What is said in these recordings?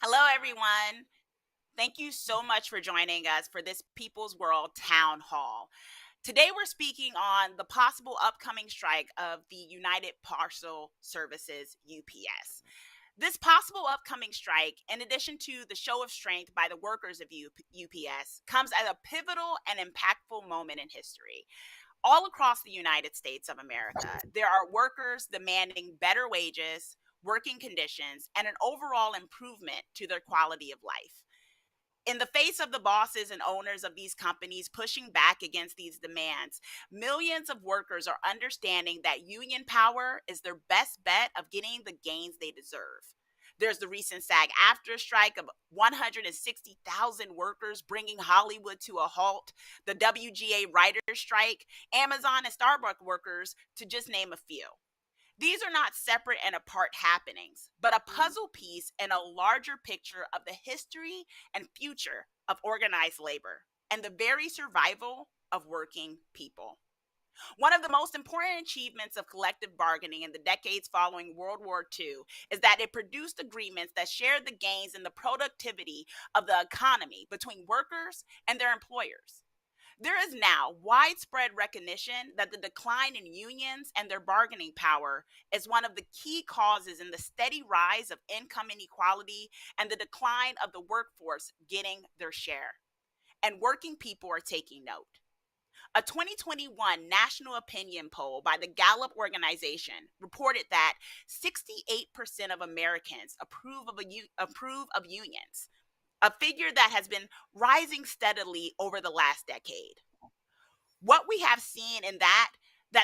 Hello, everyone. Thank you so much for joining us for this People's World Town Hall. Today, we're speaking on the possible upcoming strike of the United Parcel Services UPS. This possible upcoming strike, in addition to the show of strength by the workers of UPS, comes at a pivotal and impactful moment in history. All across the United States of America, there are workers demanding better wages, working conditions, and an overall improvement to their quality of life. In the face of the bosses and owners of these companies pushing back against these demands, millions of workers are understanding that union power is their best bet of getting the gains they deserve. There's the recent SAG after strike of 160,000 workers bringing Hollywood to a halt, the WGA writers strike, Amazon and Starbucks workers, to just name a few. These are not separate and apart happenings, but a puzzle piece in a larger picture of the history and future of organized labor and the very survival of working people. One of the most important achievements of collective bargaining in the decades following World War II is that it produced agreements that shared the gains in the productivity of the economy between workers and their employers. There is now widespread recognition that the decline in unions and their bargaining power is one of the key causes in the steady rise of income inequality and the decline of the workforce getting their share. And working people are taking note. A 2021 national opinion poll by the Gallup organization reported that 68% of Americans approve of unions, a figure that has been rising steadily over the last decade. What we have seen in that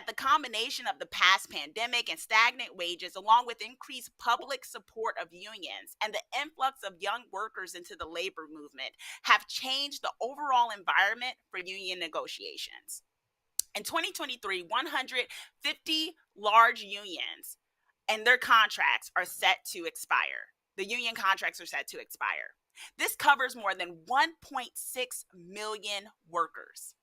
the combination of the past pandemic and stagnant wages, along with increased public support of unions and the influx of young workers into the labor movement, have changed the overall environment for union negotiations. In 2023, 150 large unions and their contracts are set to expire. The union contracts are set to expire. This covers more than 1.6 million workers.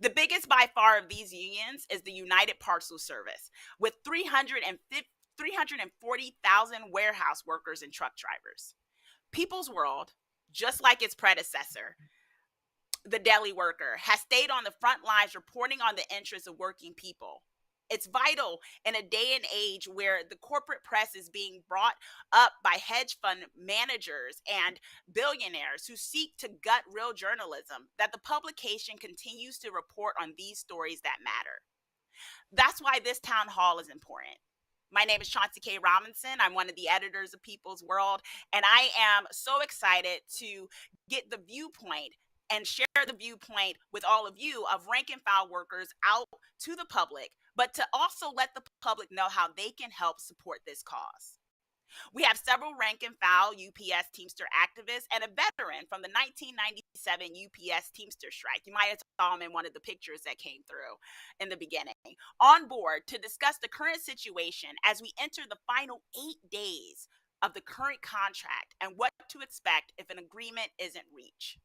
The biggest by far of these unions is the United Parcel Service, with 340,000 warehouse workers and truck drivers. People's World, just like its predecessor, the Deli Worker, has stayed on the front lines reporting on the interests of working people. It's vital in a day and age where the corporate press is being brought up by hedge fund managers and billionaires who seek to gut real journalism that the publication continues to report on these stories that matter. That's why this town hall is important. My name is Chauncey K. Robinson. I'm one of the editors of People's World, and I am so excited to get the viewpoint and share the viewpoint with all of you of rank and file workers out to the public, but to also let the public know how they can help support this cause. We have several rank and file UPS Teamster activists and a veteran from the 1997 UPS Teamster strike. You might have saw him in one of the pictures that came through in the beginning. On board to discuss the current situation as we enter the final 8 days of the current contract and what to expect if an agreement isn't reached.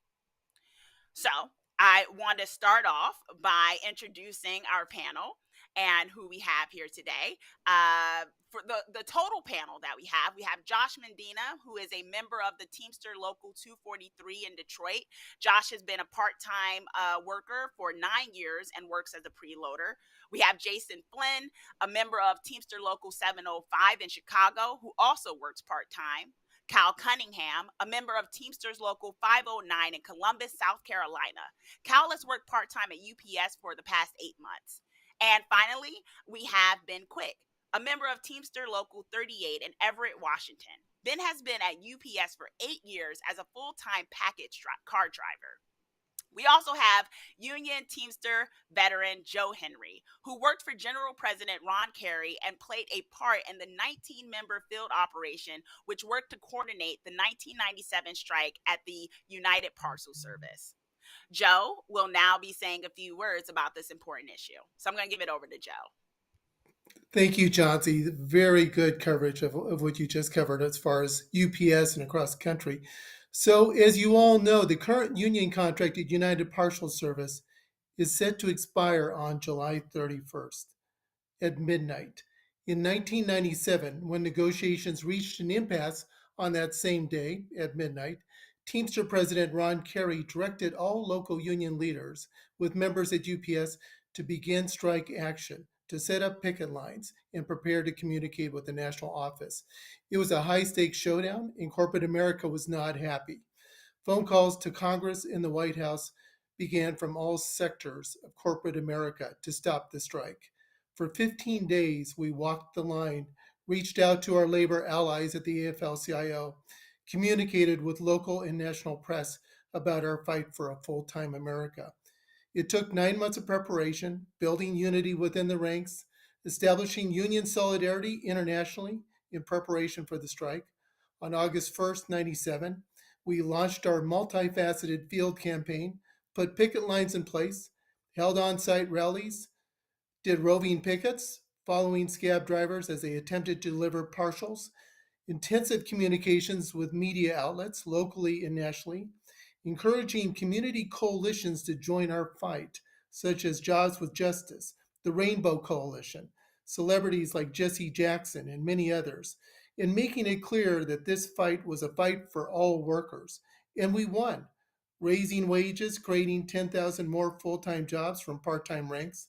So I want to start off by introducing our panel and who we have here today. For the total panel that we have Josh Mendina, who is a member of the Teamster Local 243 in Detroit. Josh has been a part-time worker for 9 years and works as a preloader. We have Jason Flynn, a member of Teamster Local 705 in Chicago, who also works part-time. Cal Cunningham, a member of Teamsters Local 509 in Columbus, South Carolina. Cal has worked part-time at UPS for the past 8 months. And finally, we have Ben Quick, a member of Teamster Local 38 in Everett, Washington. Ben has been at UPS for 8 years as a full-time package car driver. We also have Union Teamster veteran Joe Henry, who worked for General President Ron Carey and played a part in the 19-member field operation, which worked to coordinate the 1997 strike at the United Parcel Service. Joe will now be saying a few words about this important issue. So I'm going to give it over to Joe. Thank you, Chauncey. Very good coverage of what you just covered as far as UPS and across the country. So, as you all know, the current union contract at United Parcel Service is set to expire on July 31st at midnight. In 1997, when negotiations reached an impasse On that same day, at midnight, Teamster President Ron Carey directed all local union leaders with members at UPS to begin strike action, to set up picket lines, and prepare to communicate with the national office. It was a high stakes showdown, and corporate America was not happy. Phone calls to Congress and the White House began from all sectors of corporate America to stop the strike. For 15 days, we walked the line, reached out to our labor allies at the AFL CIO, communicated with local and national press about our fight for a full time America. It took 9 months of preparation, building unity within the ranks, establishing union solidarity internationally in preparation for the strike. On August 1st, 97, we launched our multifaceted field campaign, put picket lines in place, held on site rallies, did roving pickets, following scab drivers as they attempted to deliver partials, intensive communications with media outlets locally and nationally, encouraging community coalitions to join our fight, such as Jobs with Justice, the Rainbow Coalition, celebrities like Jesse Jackson, and many others, and making it clear that this fight was a fight for all workers. And we won, raising wages, creating 10,000 more full time jobs from part time ranks,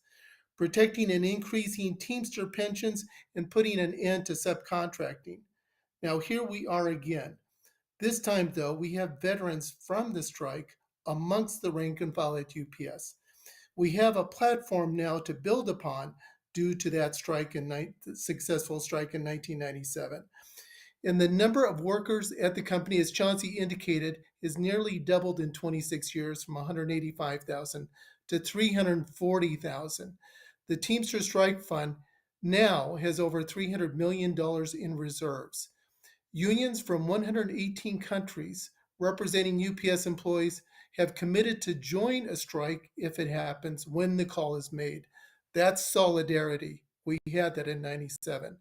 protecting and increasing Teamster pensions, and putting an end to subcontracting. Now, here we are again. This time, though, we have veterans from the strike amongst the rank and file at UPS. We have a platform now to build upon due to that successful strike in 1997. And the number of workers at the company, as Chauncey indicated, has nearly doubled in 26 years from 185,000 to 340,000. The Teamster Strike Fund now has over $300 million in reserves. Unions from 118 countries representing UPS employees have committed to join a strike if it happens when the call is made. That's solidarity. We had that in 97.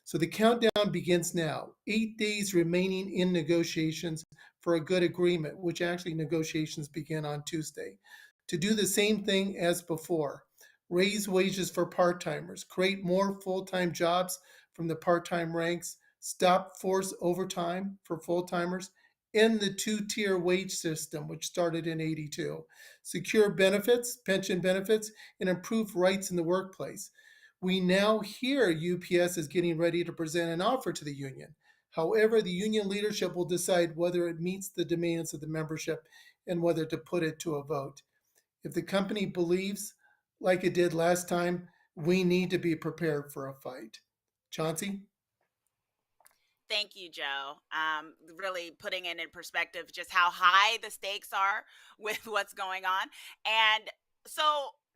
So the countdown begins now. 8 days remaining in negotiations for a good agreement, which actually negotiations begin on Tuesday. To do the same thing as before, raise wages for part timers, create more full time jobs from the part time ranks, stop forced overtime for full timers, end the two-tier wage system, which started in 82, secure benefits, pension benefits, and improve rights in the workplace. We now hear UPS is getting ready to present an offer to the union. However, the union leadership will decide whether it meets the demands of the membership and whether to put it to a vote. If the company believes, like it did last time, we need to be prepared for a fight. Chauncey? Thank you, Joe. Really putting it in perspective just how high the stakes are with what's going on. And so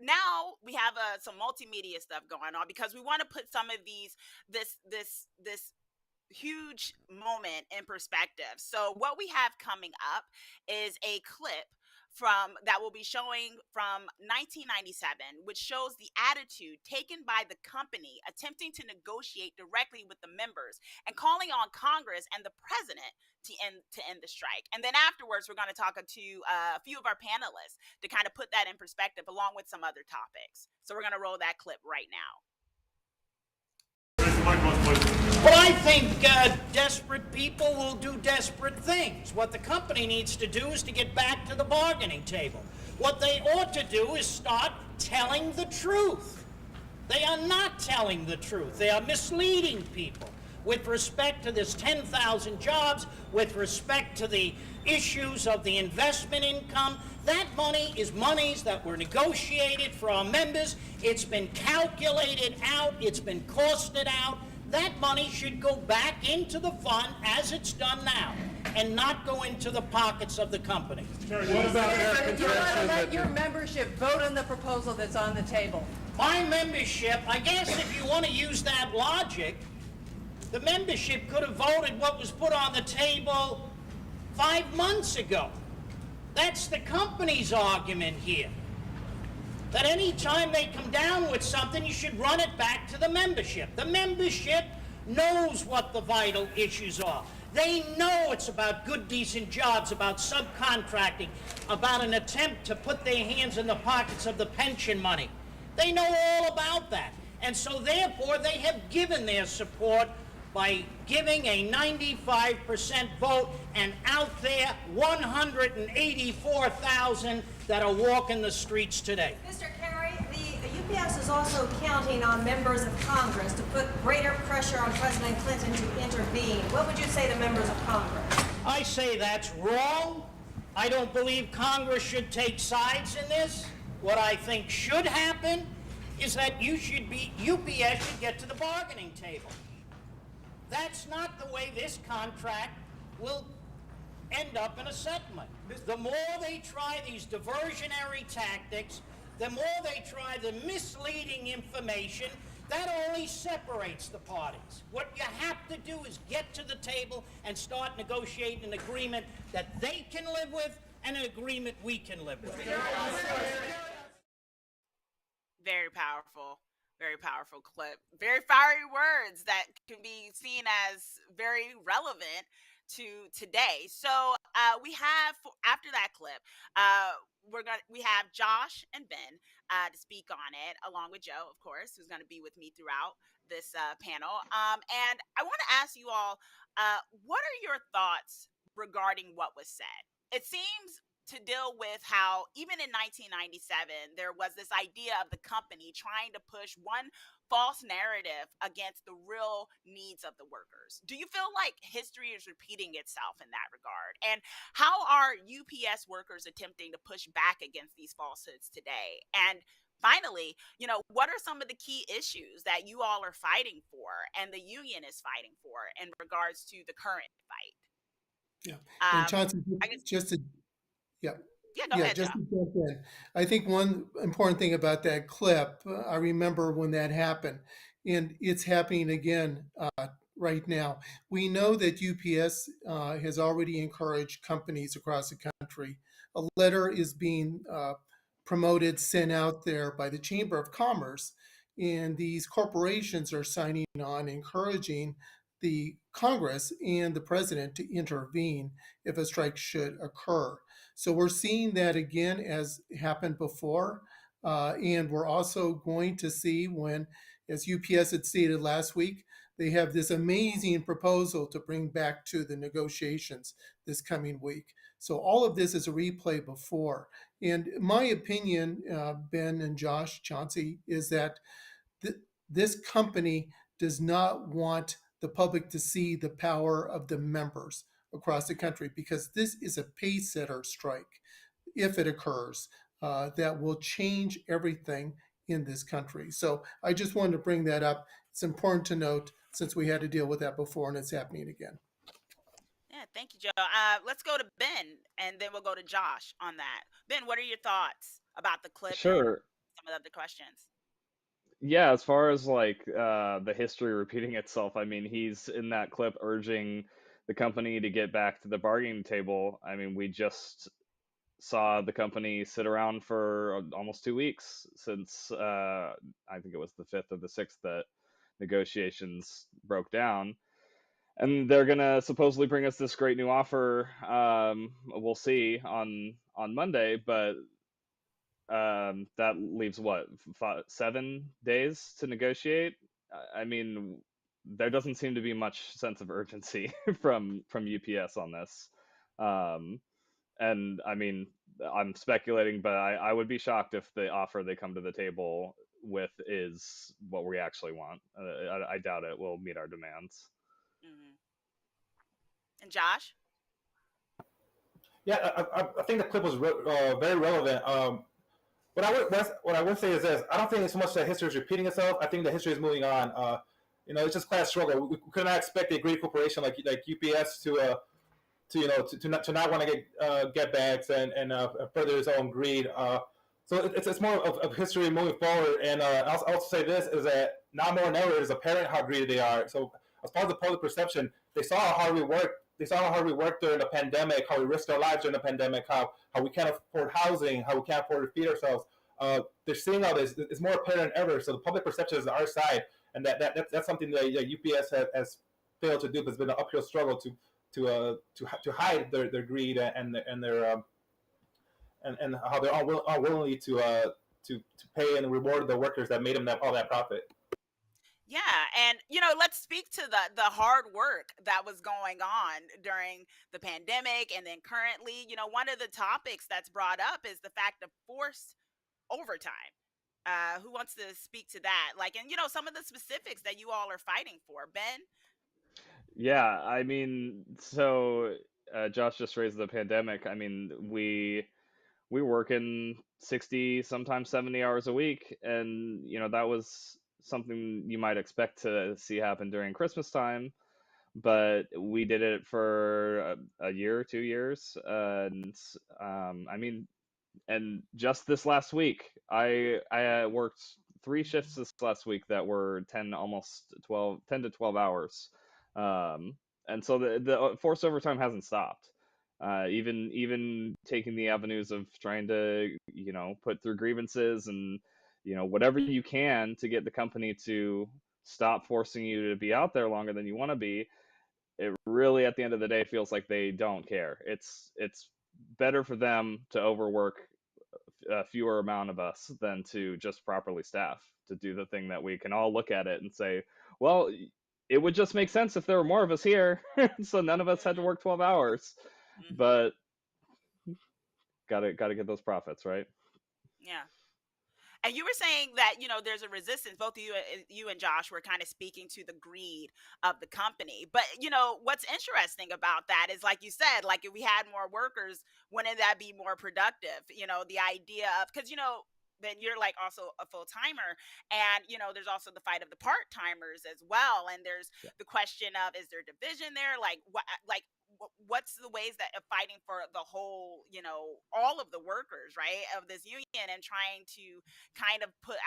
now we have some multimedia stuff going on because we want to put some of this huge moment in perspective. So what we have coming up is a clip from that will be showing from 1997, which shows the attitude taken by the company attempting to negotiate directly with the members and calling on Congress and the president to end the strike. And then afterwards, we're going to talk to a few of our panelists to kind of put that in perspective, along with some other topics. So we're going to roll that clip right now. Well, I think desperate people will do desperate things. What the company needs to do is to get back to the bargaining table. What they ought to do is start telling the truth. They are not telling the truth. They are misleading people with respect to this 10,000 jobs, with respect to the issues of the investment income. That money is monies that were negotiated for our members. It's been calculated out. It's been costed out. That money should go back into the fund as it's done now and not go into the pockets of the company. What about you want to let your membership vote on the proposal that's on the table? My membership, I guess if you want to use that logic, the membership could have voted what was put on the table 5 months ago. That's the company's argument here. That any time they come down with something, you should run it back to the membership. The membership knows what the vital issues are. They know it's about good, decent jobs, about subcontracting, about an attempt to put their hands in the pockets of the pension money. They know all about that. And so therefore, they have given their support by giving a 95% vote, and out there 184,000 that are walking the streets today. Mr. Kerry, the UPS is also counting on members of Congress to put greater pressure on President Clinton to intervene. What would you say to members of Congress? I say that's wrong. I don't believe Congress should take sides in this. What I think should happen is that UPS should get to the bargaining table. That's not the way this contract will end up in a settlement. The more they try these diversionary tactics, the more they try the misleading information, that only separates the parties. What you have to do is get to the table and start negotiating an agreement that they can live with and an agreement we can live with. Very powerful. Very powerful clip. Very fiery words that can be seen as very relevant to today. So we have after that clip, we have Josh and Ben to speak on it, along with Joe, of course, who's going to be with me throughout this panel. And I want to ask you all, what are your thoughts regarding what was said? It seems to deal with how even in 1997 there was this idea of the company trying to push one false narrative against the real needs of the workers. Do you feel like history is repeating itself in that regard? And how are UPS workers attempting to push back against these falsehoods today? And finally, what are some of the key issues that you all are fighting for and the union is fighting for in regards to the current fight? Yeah. And Um, Chauncey, I guess, just to, yeah, yeah, go yeah, ahead, just Joe. to jump in. I think one important thing about that clip, I remember when that happened, and it's happening again right now. We know that UPS has already encouraged companies across the country. A letter is being promoted, sent out there by the Chamber of Commerce, and these corporations are signing on, encouraging the Congress and the president to intervene if a strike should occur. So we're seeing that again as happened before. And we're also going to see when, as UPS had stated last week, they have this amazing proposal to bring back to the negotiations this coming week. So all of this is a replay before. And my opinion, Ben and Josh, Chauncey, is that this company does not want the public to see the power of the members across the country because this is a pace setter strike, if it occurs, that will change everything in this country. So I just wanted to bring that up. It's important to note since we had to deal with that before and it's happening again. Yeah, thank you, Joe. Let's go to Ben, and then we'll go to Josh on that. Ben, what are your thoughts about the clip and Sure. some of the other questions? Yeah, as far as like the history repeating itself, I mean, he's in that clip urging the company to get back to the bargaining table. I mean, we just saw the company sit around for almost 2 weeks since I think it was the 5th or the 6th that negotiations broke down. And they're gonna supposedly bring us this great new offer. We'll see on Monday, but that leaves what 7 days to negotiate. I mean, there doesn't seem to be much sense of urgency from UPS on this. Um, and I mean, I'm speculating, but I would be shocked if the offer they come to the table with is what we actually want. I doubt it will meet our demands. Hmm. And Josh? Yeah, I think the clip was very relevant. What I would say is this: I don't think it's so much that history is repeating itself. I think the history is moving on. It's just class struggle. We could not expect a great corporation like UPS to not want to get bags and further its own greed. So it's more of history moving forward. And I'll also say this is that now more than ever it is apparent how greedy they are. So as part of the public perception, they saw how hard we worked. They saw how hard we worked during the pandemic, how we risked our lives during the pandemic, how we can't afford housing, how we can't afford to feed ourselves. They're seeing all this. It's more apparent than ever. So the public perception is on our side, and that's something that UPS has failed to do. But it's been an uphill struggle to hide their greed and their and how they're unwillingly to pay and reward the workers that made them all that profit. Yeah, and let's speak to the hard work that was going on during the pandemic and then currently. One of the topics that's brought up is the fact of forced overtime. Who wants to speak to that? Like, and some of the specifics that you all are fighting for, Ben. Yeah, I mean, so Josh just raised the pandemic. I mean, we work in 60, sometimes 70 hours a week, and that was something you might expect to see happen during Christmas time, but we did it for a year, 2 years, and I mean, and just this last week, I worked 3 shifts this last week that were 10, almost 12, 10 to 12 hours, and so the forced overtime hasn't stopped. Even taking the avenues of trying to put through grievances and whatever you can to get the company to stop forcing you to be out there longer than you want to be. It really, at the end of the day, feels like they don't care. It's better for them to overwork a fewer amount of us than to just properly staff to do the thing that we can all look at it and say, well, it would just make sense if there were more of us here, so none of us had to Hmm. work 12 hours. Hmm. But gotta get those profits, right? Yeah. And you were saying that there's a resistance. Both of you and Josh were kind of speaking to the greed of the company. But what's interesting about that is, like you said, like if we had more workers, wouldn't that be more productive? The idea of, because then you're like also a full timer, and there's also the fight of the part timers as well, and there's Yeah. the question of, is there division there? Like what, what's the ways that of fighting for the whole, all of the workers, right, of this union, and trying to kind of put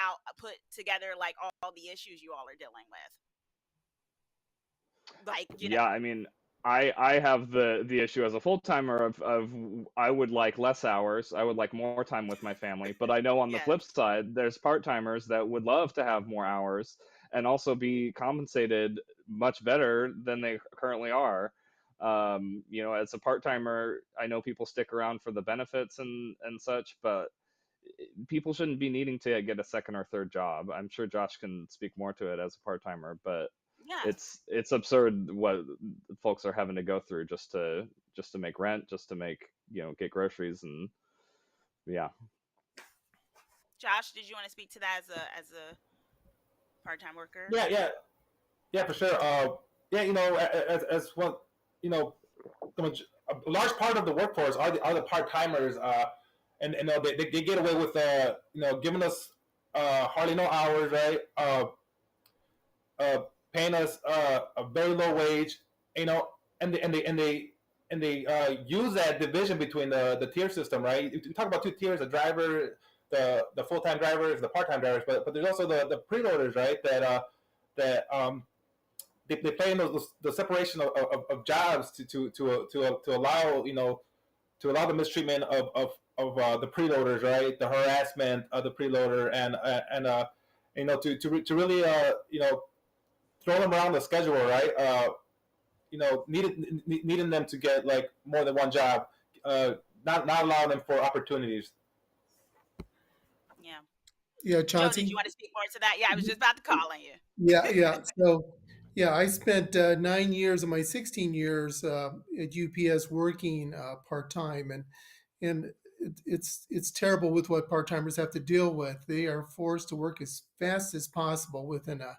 together like all the issues you all are dealing with, like Yeah, I mean, I have the issue as a full timer of I would like less hours. I would like more time with my family. But I know on the yeah, flip side, there's part timers that would love to have more hours and also be compensated much better than they currently are. As a part timer, I know people stick around for the benefits and such, but people shouldn't be needing to get a second or third job. I'm sure Josh can speak more to it as a part timer, but yeah. it's absurd what folks are having to go through just to make rent, just to make get groceries, and yeah. Josh, did you want to speak to that as a part-time worker? Yeah, yeah, yeah, for sure. Yeah, as well, you know, a large part of the workforce are the part timers, and they get away with giving us hardly no hours, right? Uh, Paying us a very low wage, you know, and they use that division between the tier system, right? You talk about two tiers: the driver, the full time drivers, the part time drivers, but there's also the preloaders, right? That they play in the separation of jobs to allow to allow the mistreatment of the preloaders, right? The harassment of the preloader and to really throw them around the schedule, right? Needing them to get like more than one job, uh, not allowing them for opportunities. Yeah. Yeah, Joe, did you Chauncey. want to speak more to that? Yeah, I was just about to call on you. Yeah, yeah. So, yeah, I spent 9 years of my 16 years at UPS working part time, and it's terrible with what part timers have to deal with. They are forced to work as fast as possible within a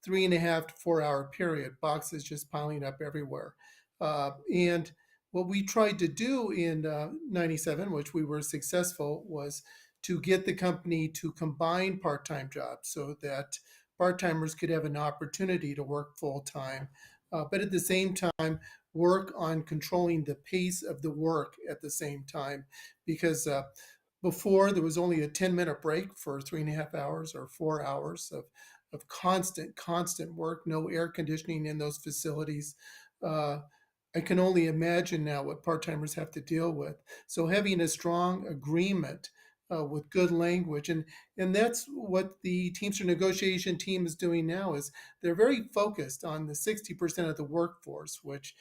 3.5 to 4 hour period. Boxes just piling up everywhere, and what we tried to do in '97, which we were successful, was to get the company to combine part time jobs so that part timers could have an opportunity to work full time, but at the same time, work on controlling the pace of the work at the same time. Because before there was only a 10-minute break for 3.5 hours or 4 hours of constant work, no air conditioning in those facilities. Uh, I can only imagine now what part timers have to deal with. So having a strong agreement with good language, and that's what the Teamster negotiation team is doing now. Is they're very focused on the 60% of the workforce, which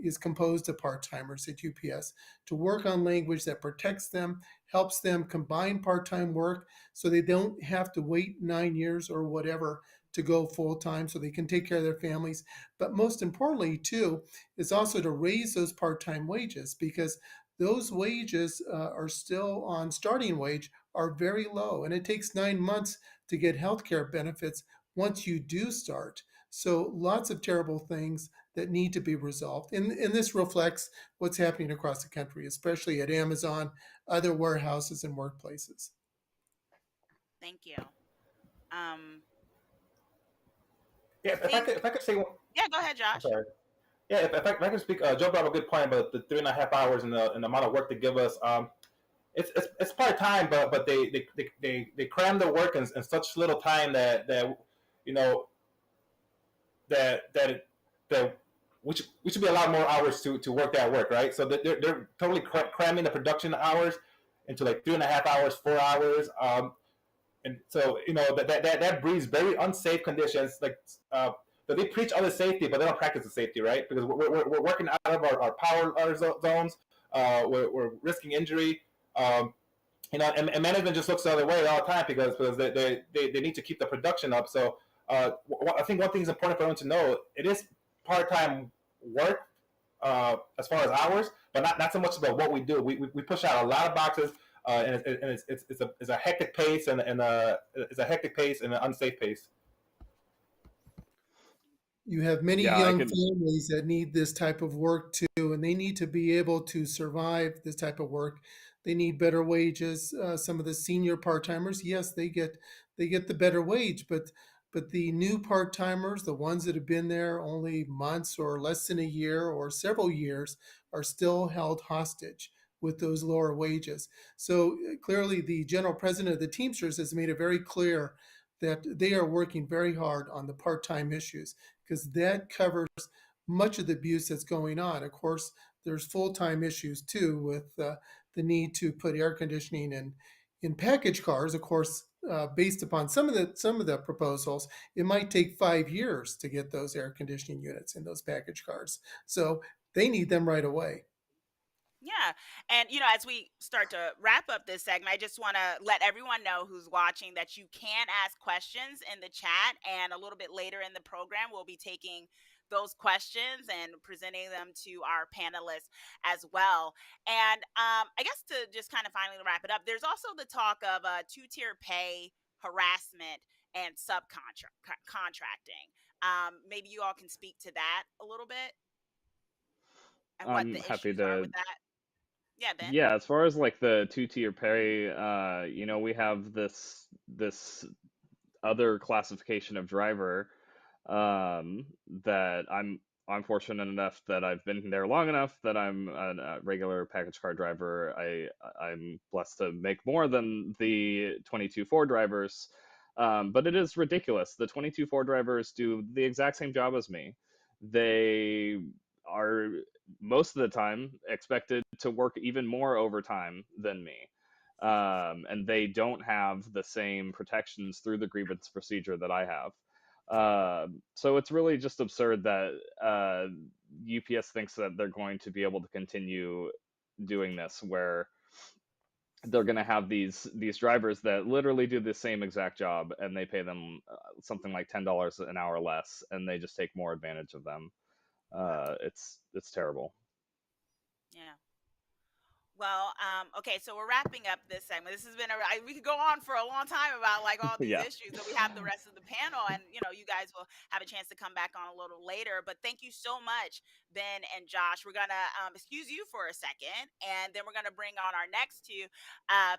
is composed of part-timers at UPS to work on language that protects them, helps them combine part-time work so they don't have to wait 9 years or whatever to go full-time so they can take care of their families. But most importantly, too, is also to raise those part-time wages because those wages are still on starting wage are very low. And it takes 9 months to get healthcare benefits once you do start. So lots of terrible things that need to be resolved. And this reflects what's happening across the country, especially at Amazon, other warehouses, and workplaces. Thank you. Um, Yeah, I think. if I could say one, Yeah, go ahead, I'm Josh. sorry. Yeah, if I could speak, Joe brought up a good point about the 3.5 hours and the amount of work they give us. It's part time, but they cram the work in such little time that you know that we should be allowed more hours to work that work, right? So they're totally cramming the production hours into like 3.5 hours, 4 hours. And so that breeds very unsafe conditions. Like they preach other safety, but they don't practice the safety, right? Because we're working out of our power zones. We're risking injury. And management just looks the other way all the time because they need to keep the production up. So I think one thing is important for them to know: it is part-time work as far as hours, but not so much about what we do. We push out a lot of boxes, and it's a hectic pace and it's a hectic pace and an unsafe pace. You have many Yeah, I young can. families that need this type of work too, and they need to be able to survive this type of work. They need better wages. Some of the senior part timers, yes, they get the better wage, but the new part timers, the ones that have been there only months or less than a year or several years, are still held hostage with those lower wages. So clearly, the general president of the Teamsters has made it very clear that they are working very hard on the part time issues because that covers much of the abuse that's going on. Of course, there's full-time issues too with the need to put air conditioning in package cars. Of course, based upon some of the proposals, it might take 5 years to get those air conditioning units in those package cars. So they need them right away. Yeah. And, as we start to wrap up this segment, I just want to let everyone know who's watching that you can ask questions in the chat. And a little bit later in the program, we'll be taking those questions and presenting them to our panelists as well. And I guess to just kind of finally wrap it up, there's also the talk of two-tier pay, harassment, and subcontracting. Maybe you all can speak to that a little bit and what I'm the happy issues are to. with that. Yeah, Ben. Yeah, as far as like the two-tier pay, we have this other classification of driver that I'm fortunate enough that I've been there long enough that I'm a regular package car driver. I'm blessed to make more than the 22 Ford drivers, but it is ridiculous. The 22 Ford drivers do the exact same job as me. They are most of the time expected to work even more overtime than me. And they don't have the same protections through the grievance procedure that I have. So it's really just absurd that UPS thinks that they're going to be able to continue doing this, where they're going to have these drivers that literally do the same exact job, and they pay them something like $10 an hour less, and they just take more advantage of them. Wow. It's terrible. Yeah. Well, okay, so we're wrapping up this segment. This has been we could go on for a long time about like all these Yeah. issues, but we have the rest of the panel, and you guys will have a chance to come back on a little later. But thank you so much, Ben and Josh. We're gonna excuse you for a second, and then we're gonna bring on our next two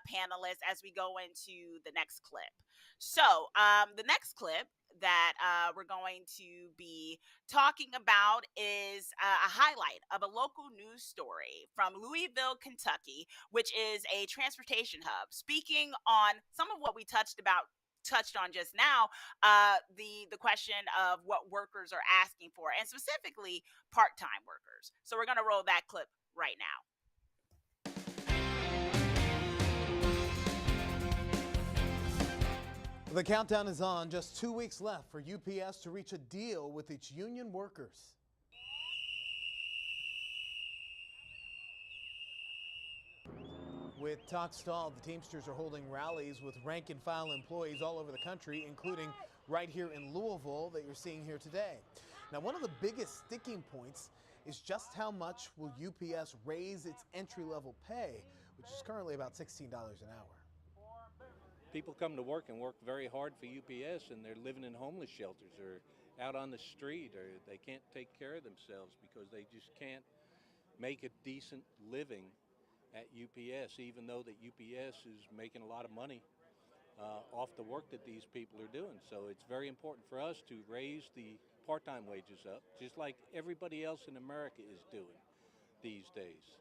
panelists as we go into the next clip. So, the next clip that we're going to be talking about is a highlight of a local news story from Louisville, Kentucky, which is a transportation hub. Speaking on some of what we touched on just now, the question of what workers are asking for, and specifically part-time workers. So we're going to roll that clip right now. The countdown is on. Just 2 weeks left for UPS to reach a deal with its union workers. With talk stalled, the Teamsters are holding rallies with rank and file employees all over the country, including right here in Louisville that you're seeing here today. Now, one of the biggest sticking points is just how much will UPS raise its entry-level pay, which is currently about $16 an hour. People come to work and work very hard for UPS, and they're living in homeless shelters or out on the street, or they can't take care of themselves because they just can't make a decent living at UPS, even though that UPS is making a lot of money off the work that these people are doing. So it's very important for us to raise the part-time wages up, just like everybody else in America is doing these days.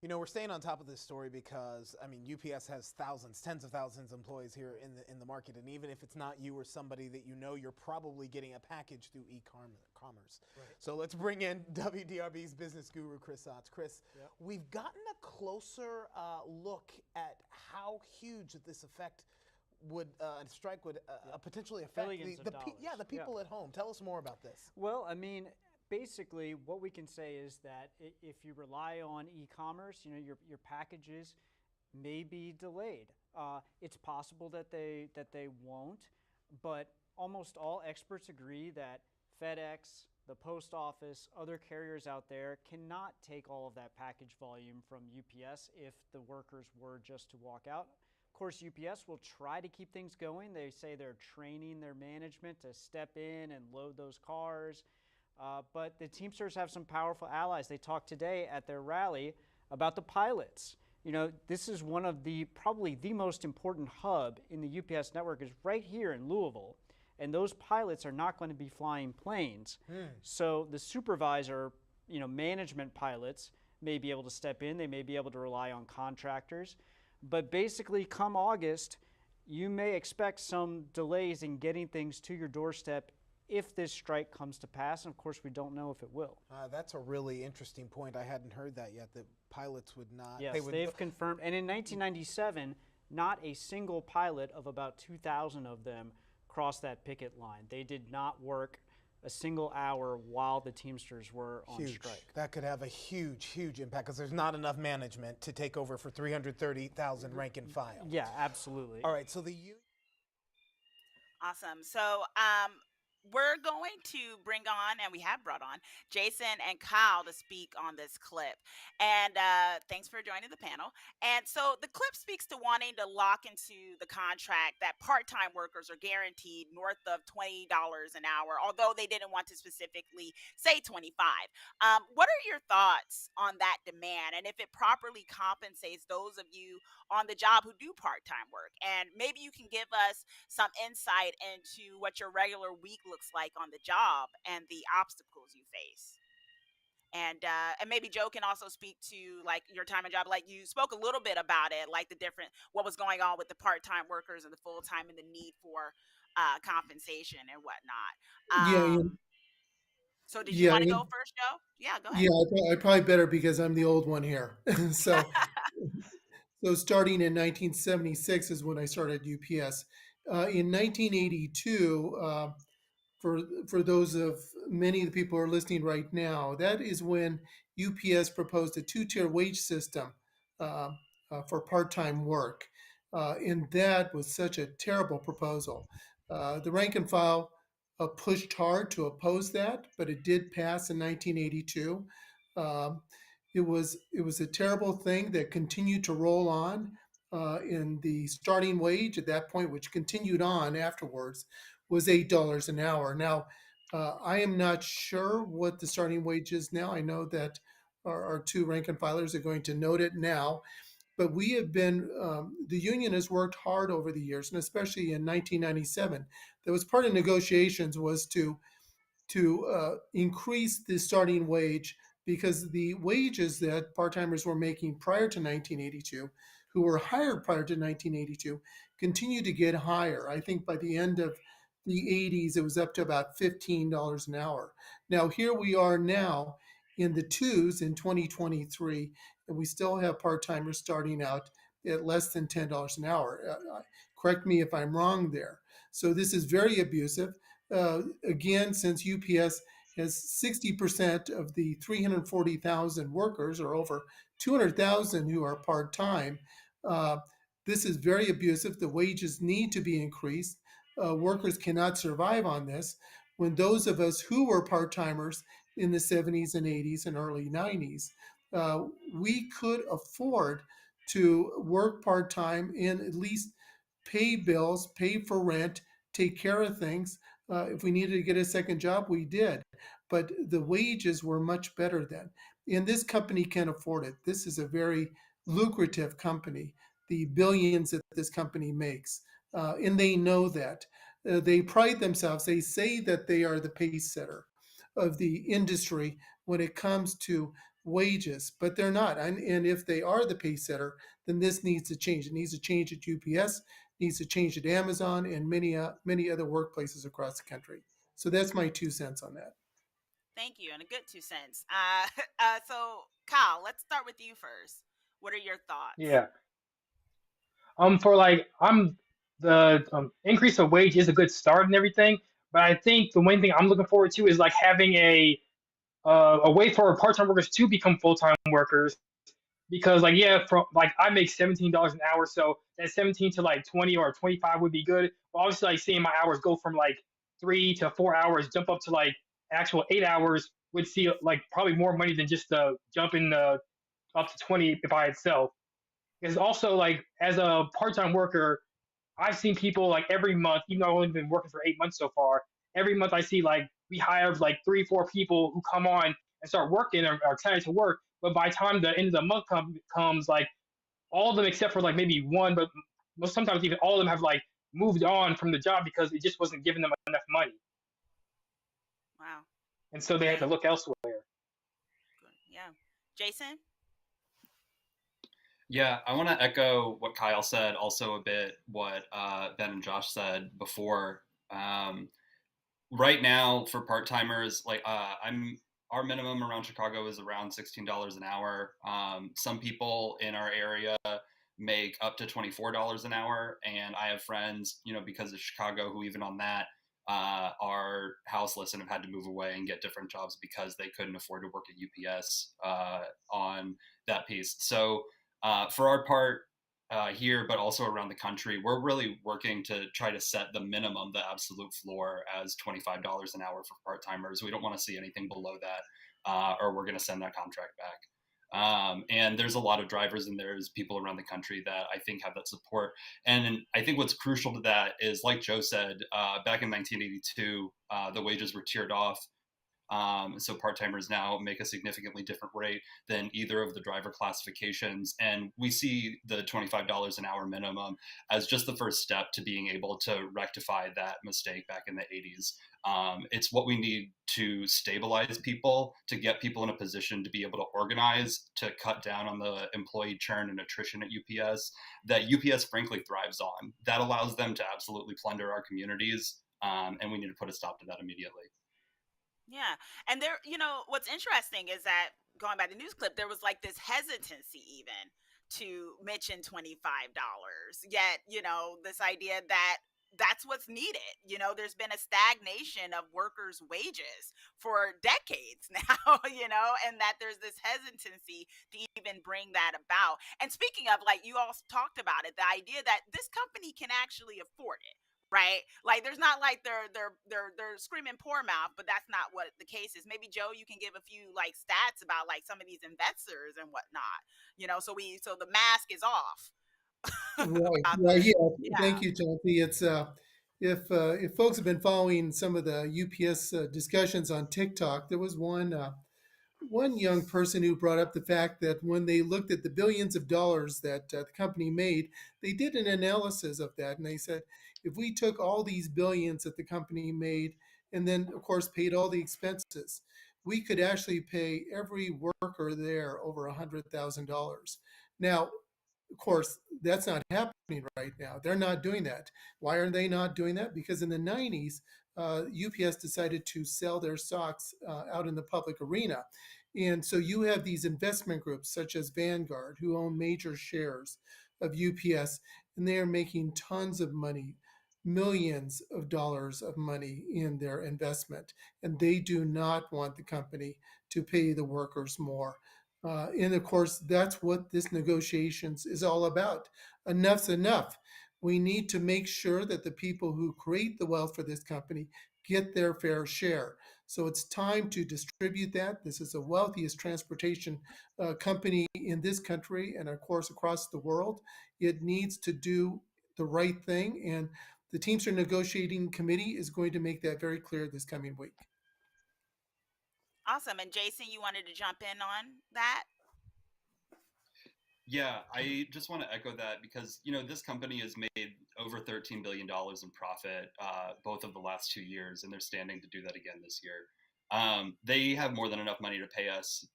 You know, we're staying on top of this story because, I mean, UPS has thousands, tens of thousands of employees here in the market, and even if it's not you or somebody that you know, you're probably getting a package through e-commerce. Right. So let's bring in WDRB's business guru, Chris Otts. Chris, yep. We've gotten a closer look at how huge this effect would strike would potentially affect the people at home. Tell us more about this. Well, I mean, basically, what we can say is that if you rely on e-commerce, you know, your packages may be delayed. It's possible that they won't, but almost all experts agree that FedEx, the post office, other carriers out there cannot take all of that package volume from UPS if the workers were just to walk out. Of course, UPS will try to keep things going. They say they're training their management to step in and load those cars. But the Teamsters have some powerful allies. They talked today at their rally about the pilots. You know, this is one of probably the most important hub in the UPS network is right here in Louisville. And those pilots are not going to be flying planes. So the supervisor, you know, management pilots may be able to step in. They may be able to rely on contractors. But basically, come August, you may expect some delays in getting things to your doorstep if this strike comes to pass, and of course we don't know if it will. That's a really interesting point. I hadn't heard that yet, that pilots would not. Yes, they've confirmed. And in 1997, not a single pilot of about 2,000 of them crossed that picket line. They did not work a single hour while the Teamsters were on strike. That could have a huge, huge impact because there's not enough management to take over for 330,000 rank and file. Yeah, absolutely. All right, so Awesome. So we're going to bring on, and we have brought on, Jason and Kyle to speak on this clip. And thanks for joining the panel. And so the clip speaks to wanting to lock into the contract that part-time workers are guaranteed north of $20 an hour, although they didn't want to specifically say 25. What are your thoughts on that demand, and if it properly compensates those of you on the job who do part-time work? And maybe you can give us some insight into what your regular week looks like on the job and the obstacles you face. And maybe Joe can also speak to like your time and job. Like you spoke a little bit about it, like the different, what was going on with the part-time workers and the full-time and the need for compensation and whatnot. So did you want to go first, Joe? Yeah, go ahead. Yeah, I probably better because I'm the old one here. So starting in 1976 is when I started UPS. In 1982, for those of many of the people who are listening right now, that is when UPS proposed a two-tier wage system for part-time work. And that was such a terrible proposal. The rank and file pushed hard to oppose that, but it did pass in 1982. It was a terrible thing that continued to roll on. In the starting wage at that point, which continued on afterwards, was $8 an hour. Now, I am not sure what the starting wage is now. I know that our two rank and filers are going to note it now, but we have been, the union has worked hard over the years, and especially in 1997, that was part of negotiations was to increase the starting wage because the wages that part-timers were making prior to 1982, who were hired prior to 1982, continued to get higher. I think by the end of the 80s, it was up to about $15 an hour. Now, here we are now in the twos in 2023, and we still have part-timers starting out at less than $10 an hour. Correct me if I'm wrong there. So this is very abusive. Again, since UPS has 60% of the 340,000 workers, or over 200,000 who are part time. Uh, this is very abusive. The wages need to be increased. Workers cannot survive on this. When those of us who were part timers in the 70s and 80s and early 90s, uh, we could afford to work part time and at least pay bills, pay for rent, take care of things. If we needed to get a second job, we did. But the wages were much better then. And this company can afford it. This is a very lucrative company, the billions that this company makes. And they know that. They pride themselves, they say that they are the pace setter of the industry when it comes to wages, but they're not. And if they are the pace setter, then this needs to change. It needs to change at UPS, needs to change at Amazon, and many other workplaces across the country. So that's my 2 cents on that. Thank you, and a good 2 cents. So Kyle, let's start with you first. What are your thoughts? Yeah. For like, I'm the increase of wage is a good start and everything, but I think the one thing I'm looking forward to is like having a way for part-time workers to become full-time workers because like yeah, from like I make $17 an hour, so that 17 to like 20 or 25 would be good. But obviously, like seeing my hours go from like 3 to 4 hours, jump up to like actual 8 hours would see like probably more money than just jumping up to 20 by itself. Because also like as a part-time worker, I've seen people like every month, even though I've only been working for 8 months so far. Every month I see like we hire like 3, 4 people who come on and start working or are excited to work. But by the time the end of the month comes, like all of them except for like maybe one, but most sometimes even all of them have like moved on from the job because it just wasn't giving them enough money, Wow. and so they had Yeah. to look elsewhere. Yeah. Jason? Yeah, I want to echo what Kyle said, also a bit what Ben and Josh said before. Um, right now, for part timers, like I'm our minimum around Chicago is around $16 an hour. Some people in our area make up to $24 an hour, and I have friends, because of Chicago, who even on that are houseless and have had to move away and get different jobs because they couldn't afford to work at UPS on that piece. So for our part here, but also around the country, we're really working to try to set the minimum, the absolute floor, as $25 an hour for part timers. We don't want to see anything below that, or we're going to send that contract back. And there's a lot of drivers and there's people around the country that I think have that support. And I think what's crucial to that is, like Joe said, back in 1982, the wages were tiered off. So part timers now make a significantly different rate than either of the driver classifications. And we see the $25 an hour minimum as just the first step to being able to rectify that mistake back in the 80s. It's what we need to stabilize people, to get people in a position to be able to organize, to cut down on the employee churn and attrition at UPS that UPS frankly thrives on. That allows them to absolutely plunder our communities. And we need to put a stop to that immediately. Yeah. And there, what's interesting is that going by the news clip, there was like this hesitancy even to mention $25. Yet, this idea that that's what's needed. There's been a stagnation of workers' wages for decades now, and that there's this hesitancy to even bring that about. And speaking of, like, you all talked about it, the idea that this company can actually afford it, right? Like, there's not like they're screaming poor mouth, but that's not what the case is. Maybe Joe, you can give a few like stats about like some of these investors and whatnot. So the mask is off Right. about Right. the Yeah. yeah. Thank you, Chauncey. It's if folks have been following some of the UPS discussions on TikTok, there was one young person who brought up the fact that when they looked at the billions of dollars that the company made, they did an analysis of that, and they said if we took all these billions that the company made and then, of course, paid all the expenses, we could actually pay every worker there over $100,000. Now, of course, that's not happening right now. They're not doing that. Why are they not doing that? Because in the 90s, UPS decided to sell their stocks out in the public arena. And so you have these investment groups such as Vanguard who own major shares of UPS, and they are making tons of money, millions of dollars of money in their investment. And they do not want the company to pay the workers more. And of course, that's what this negotiations is all about. Enough's enough. We need to make sure that the people who create the wealth for this company get their fair share. So it's time to distribute that. This is the wealthiest transportation company in this country and, of course, across the world. It needs to do the right thing. And the Teamster Negotiating Committee is going to make that very clear this coming week. Awesome. And Jason, you wanted to jump in on that? Yeah, I just want to echo that because this company has made over $13 billion in profit both of the last 2 years, and they're standing to do that again this year. They have more than enough money to pay us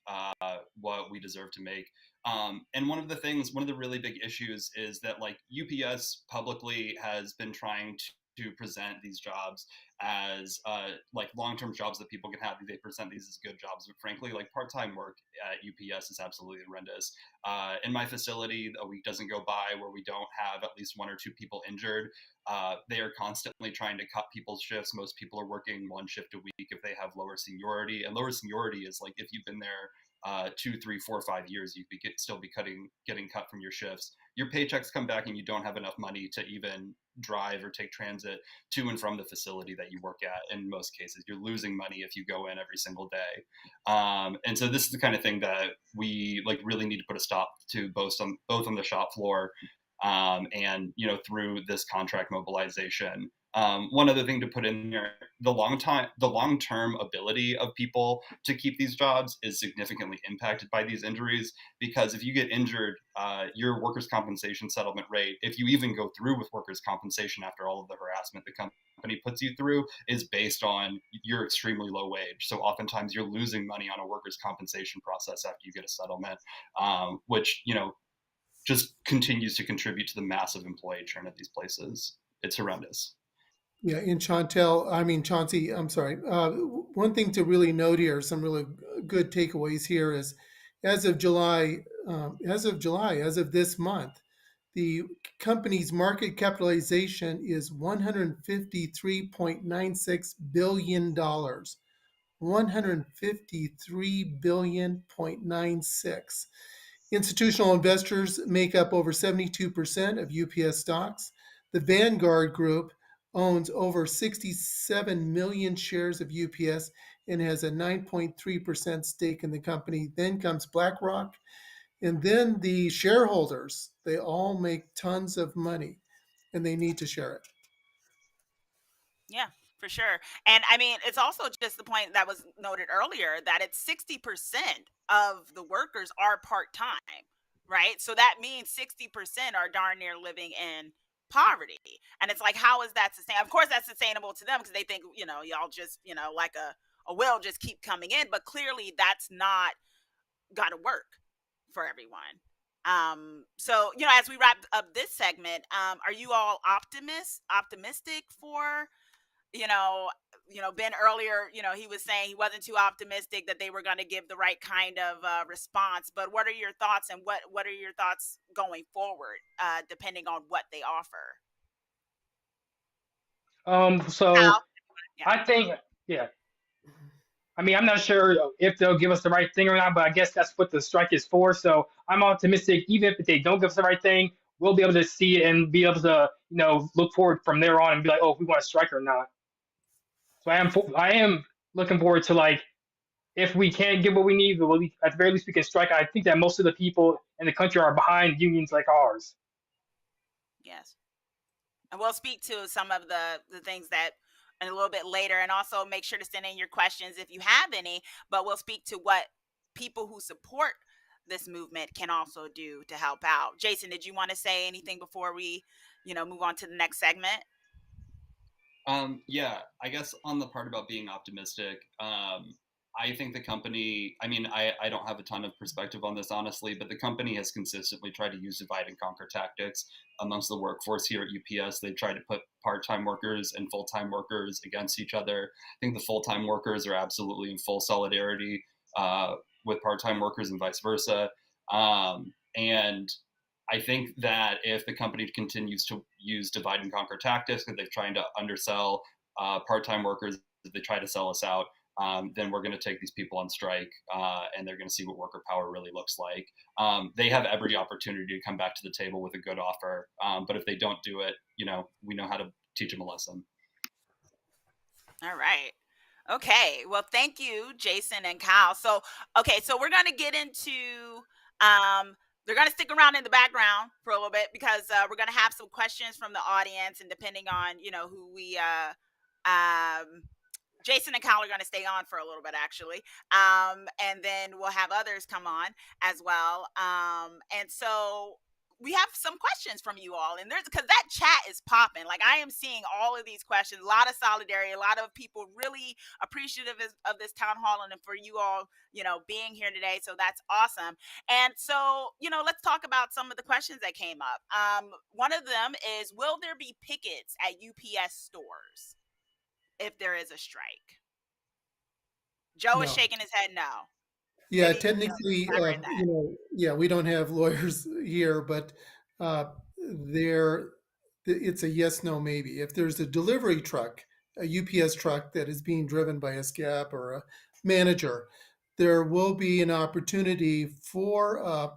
what we deserve to make. And one of the really big issues is that like UPS publicly has been trying to present these jobs as like long-term jobs that people can have. They present these as good jobs, but frankly, like part-time work at UPS is absolutely horrendous. In my facility, a week doesn't go by where we don't have at least one or two people injured. They are constantly trying to cut people's shifts. Most people are working one shift a week if they have lower seniority, and lower seniority is like if you've been there 2, 3, 4, 5 years, you could still be getting cut from your shifts. Your paychecks come back, and you don't have enough money to even drive or take transit to and from the facility that you work at. In most cases, you're losing money if you go in every single day. And so this is the kind of thing that we like really need to put a stop to, both on the shop floor and through this contract mobilization. One other thing to put in there: the long-term ability of people to keep these jobs is significantly impacted by these injuries. Because if you get injured, your workers' compensation settlement rate, if you even go through with workers' compensation after all of the harassment the company puts you through, is based on your extremely low wage. So oftentimes you're losing money on a workers' compensation process after you get a settlement, which just continues to contribute to the massive employee churn at these places. It's horrendous. Yeah, in Chauncey, I'm sorry. One thing to really note here, some really good takeaways here is as of July, as of this month, the company's market capitalization is $153.96 billion. $153.96 billion. Institutional investors make up over 72% of UPS stocks. The Vanguard Group owns over 67 million shares of UPS and has a 9.3% stake in the company. Then comes BlackRock, and then the shareholders. They all make tons of money and they need to share it. Yeah, for sure. And I mean, it's also just the point that was noted earlier that it's 60% of the workers are part time, right? So that means 60% are darn near living in poverty. And it's like, how is that sustainable? Of course, that's sustainable to them because they think, y'all just, like a will just keep coming in. But clearly, that's not got to work for everyone. So, as we wrap up this segment, are you all optimistic for you know, Ben earlier, he was saying he wasn't too optimistic that they were going to give the right kind of response. But what are your thoughts, and what are your thoughts going forward, depending on what they offer? So Al? Yeah. I think, yeah. I mean, I'm not sure if they'll give us the right thing or not, but I guess that's what the strike is for. So I'm optimistic. Even if they don't give us the right thing, we'll be able to see it and be able to, look forward from there on and be like, oh, if we want to strike or not. So I am looking forward to like if we can't get what we need, but at the very least we can strike. I think that most of the people in the country are behind unions like ours. Yes. And we'll speak to some of the things that and a little bit later, and also make sure to send in your questions if you have any. But we'll speak to what people who support this movement can also do to help out. Jason, did you want to say anything before we, move on to the next segment? Yeah, I guess on the part about being optimistic, I think the company, I mean, I don't have a ton of perspective on this, honestly, but the company has consistently tried to use divide and conquer tactics amongst the workforce here at UPS. They've tried to put part-time workers and full-time workers against each other. I think the full-time workers are absolutely in full solidarity with part-time workers and vice versa. And I think that if the company continues to use divide and conquer tactics, that they're trying to undersell part-time workers, they try to sell us out. then we're going to take these people on strike, and they're going to see what worker power really looks like. They have every opportunity to come back to the table with a good offer, but if they don't do it, we know how to teach them a lesson. All right. Okay. Well, thank you, Jason and Kyle. So, okay, so we're going to get into they're going to stick around in the background for a little bit because we're going to have some questions from the audience, and depending on, who we Jason and Kyle are going to stay on for a little bit, actually. And then we'll have others come on as well. And so we have some questions from you all, and there's because that chat is popping. Like, I am seeing all of these questions, a lot of solidarity, a lot of people really appreciative of this town hall, and for you all, being here today. So that's awesome. And so, let's talk about some of the questions that came up. One of them is, will there be pickets at UPS stores if there is a strike? Joe is No. shaking his head no. Yeah, Maybe, technically, elaborate that. yeah, we don't have lawyers here, but uh, there, it's a yes, no, maybe. If there's a delivery truck, a UPS truck that is being driven by a scab or a manager, there will be an opportunity for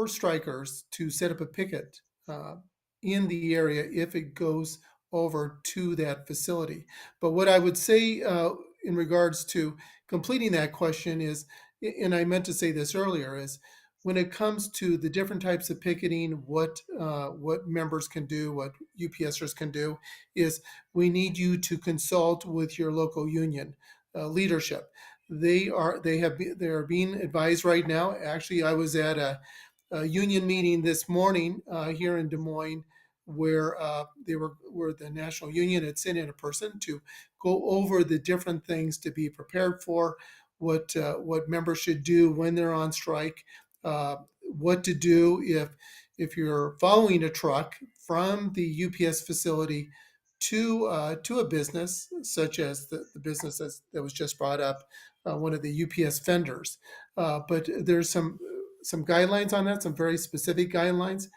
strikers to set up a picket uh, in the area if it goes over to that facility. But what I would say in regards to completing that question is, and I meant to say this earlier, is when it comes to the different types of picketing, what members can do, what UPSers can do, is we need you to consult with your local union leadership. They are being advised right now. Actually, I was at a union meeting this morning here in Des Moines where where the national union had sent in a person to go over the different things to be prepared for, what members should do when they're on strike, what to do if you're following a truck from the UPS facility to a business such as the business that was just brought up, one of the UPS vendors. But there's some guidelines on that, some very specific guidelines.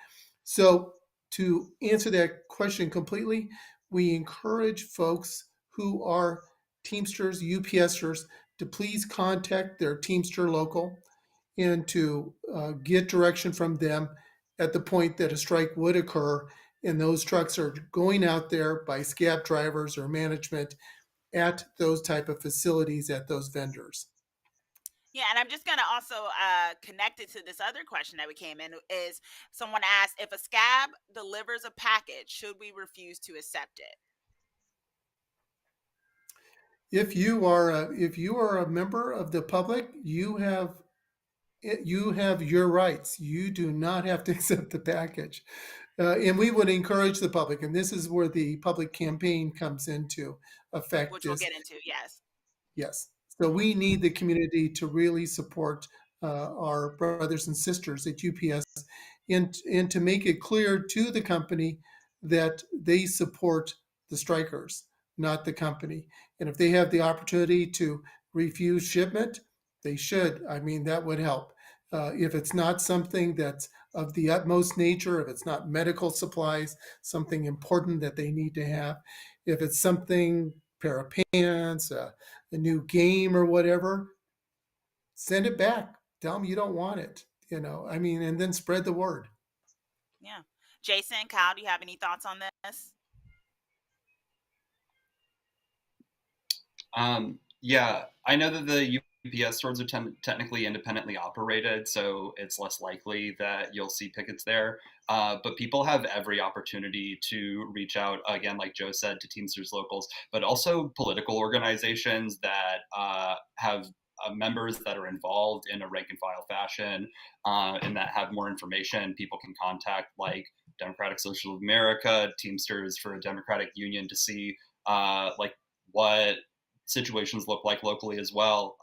So to answer that question completely, we encourage folks who are Teamsters, UPSers, to please contact their Teamster local and to get direction from them at the point that a strike would occur. And those trucks are going out there by scab drivers or management at those type of facilities at those vendors. Yeah, and I'm just gonna also connect it to this other question that we came in. Is someone asked, if a scab delivers a package, should we refuse to accept it? If you are a member of the public, you have your rights. You do not have to accept the package. And we would encourage the public, and this is where the public campaign comes into effect, Which we'll is get into. Yes. yes. So we need the community to really support our brothers and sisters at UPS, and to make it clear to the company that they support the strikers, not the company. And if they have the opportunity to refuse shipment, they should. I mean, that would help. If it's not something that's of the utmost nature, if it's not medical supplies, something important that they need to have, if it's something, pair of pants, a new game or whatever, send it back. Tell them you don't want it. I mean, and then spread the word. Yeah. Jason, Kyle, do you have any thoughts on this? Yeah, I know that the UPS stores are technically independently operated, so it's less likely that you'll see pickets there. But people have every opportunity to reach out, again, like Joe said, to Teamsters locals, but also political organizations that have members that are involved in a rank and file fashion, and that have more information. People can contact, like, Democratic Social America, Teamsters for a Democratic Union, to see like what situations look like locally as well.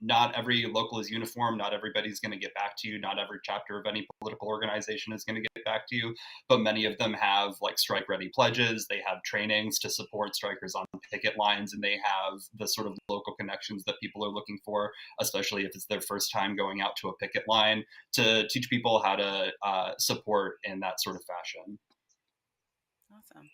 Not every local is uniform. Not everybody's going to get back to you. Not every chapter of any political organization is going to get back to you. But many of them have, like, strike ready pledges. They have trainings to support strikers on picket lines, and they have the sort of local connections that people are looking for, especially if it's their first time going out to a picket line, to teach people how to support in that sort of fashion. Awesome.